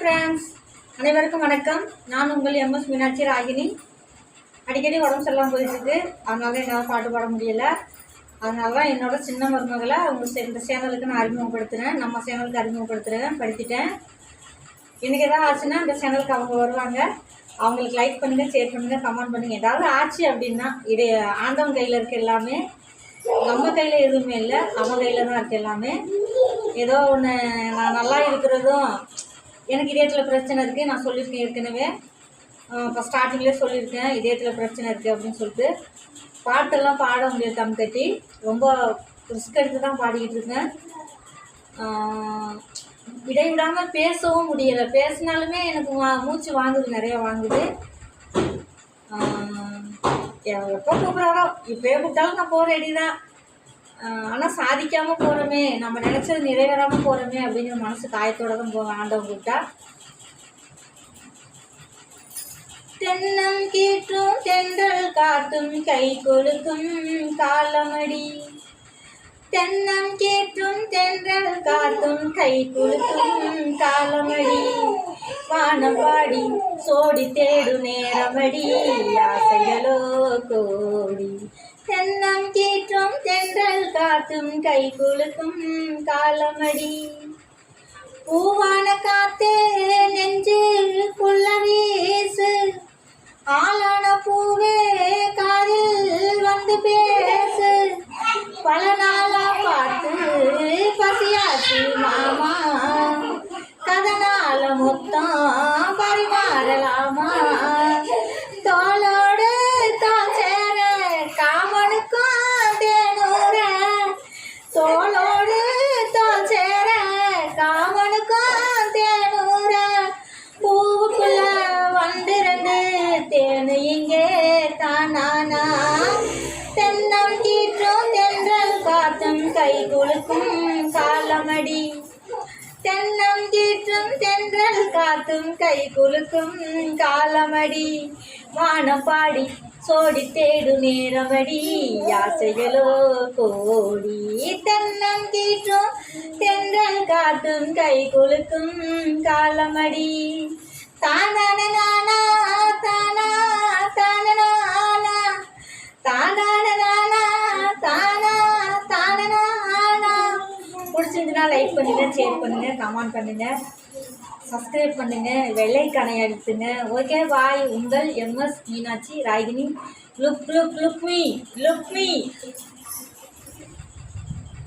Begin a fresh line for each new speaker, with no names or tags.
Friends, அனைவருக்கும் வணக்கம். நான் உங்கள் எம்எஸ் மீனாட்சி ராகினி. அடிக்கடி உடம்பு சரியில்லாமல் போயிட்டுருக்கு. அதனால தான் என்னால் பாட்டு பாட முடியலை. அதனால தான் என்னோடய சின்ன மருமகளை இந்த சேனலுக்கு நான் அறிமுகப்படுத்துகிறேன். நம்ம சேனலுக்கு படுத்திட்டேன். இன்றைக்கி எதாவது ஆச்சுன்னா இந்த சேனலுக்கு அவங்க வருவாங்க. அவங்களுக்கு லைக் பண்ணுங்கள், ஷேர் பண்ணுங்கள், கமெண்ட் பண்ணுங்கள். ஏதாவது ஆச்சு அப்படின்னா ஆண்டவன் கையில் இருக்க எல்லாமே, நம்ம கையில் எதுவுமே இல்லை, அவன் கையில் தான் இருக்குது எல்லாமே. ஏதோ ஒன்று நான் நல்லா இருக்கிறதும், எனக்கு இதயத்தில் பிரச்சனை இருக்குது. நான் சொல்லியிருக்கேன் ஏற்கனவே, இப்போ ஸ்டார்டிங்லேயே சொல்லியிருக்கேன் இதயத்தில் பிரச்சனை இருக்குது அப்படின்னு சொல்லிட்டு. பாட்டெல்லாம் பாட முடியாது தம் கட்டி, ரொம்ப ரிஸ்க் எடுத்து தான் பாடிக்கிட்டு இருக்கேன். இடைவிடாமல் பேசவும் முடியலை. பேசினாலுமே எனக்கு மூச்சு வாங்குது, நிறையா வாங்குது. எப்போ கூப்பிட்றாரோ, இப்போயே கூப்பிட்டாலும் நான் போக ரெடி தான். ஆனால் சாதிக்காமல் போகிறோமே, நம்ம நினச்சது நிறைவேறாமல் போகிறோமே அப்படிங்கிற மனசு காயத்தோடு தான் போவேன் ஆண்டவன் கூப்பிட்டா. தென்னம் கீற்றும் தென்றல் காத்தும் கை கொடுக்கும் காலமடி. தென்னம் கீற்றும் தென்றல் காத்தும் கை கொடுக்கும் காலமடி. வானம் பாடி சோடி தேடு நேரமடி, ஆசைகளோ கோடி. தென்னம் கீற்றும் தென்றல் காத்தும் கை குலுக்கும் காலமடி. பூவான காத்தே நெஞ்சில் புள்ள வீசு, ஆளான பூவே காதில் வந்து பேசு. பல நாளா பார்த்து பசியாச்சு மாமா, கதனால மொத்தம் பரிமாறலாமா. தோளோடு தான் சேர காமனுக்கும் தேனூர, தோளோடு தான் சேர காமனுக்கும் தேனூர. பூவுக்குள்ள வந்திருந்து தேனு இங்கே தானானா. தென்னம் கீற்றும் தென்றல் காத்தும் கை குலுக்கும் காலமடி. தென்னம் கீற்றும் தென்றல் காத்தும் கை குலுக்கும் காலமடி. வானம் பாடி சோடி தேடு நேரமடி, ஆசைகளோ கோடி. தென்னம் கீற்றும் தென்றல் காத்தும் கை குலுக்கும் காலமடி. தானான நானா தானா தானா தானான நானா தானா தானா. பிடிச்சிருந்துன்னா லைக் பண்ணுங்கள், ஷேர் பண்ணுங்கள், கமெண்ட் பண்ணுங்கள், சப்ஸ்கிரைப் பண்ணுங்கள், வெள்ளைக்கானை அழுத்துங்க. ஓகே, பாய். உங்கள் MS Meenakshi Ragini. Look me.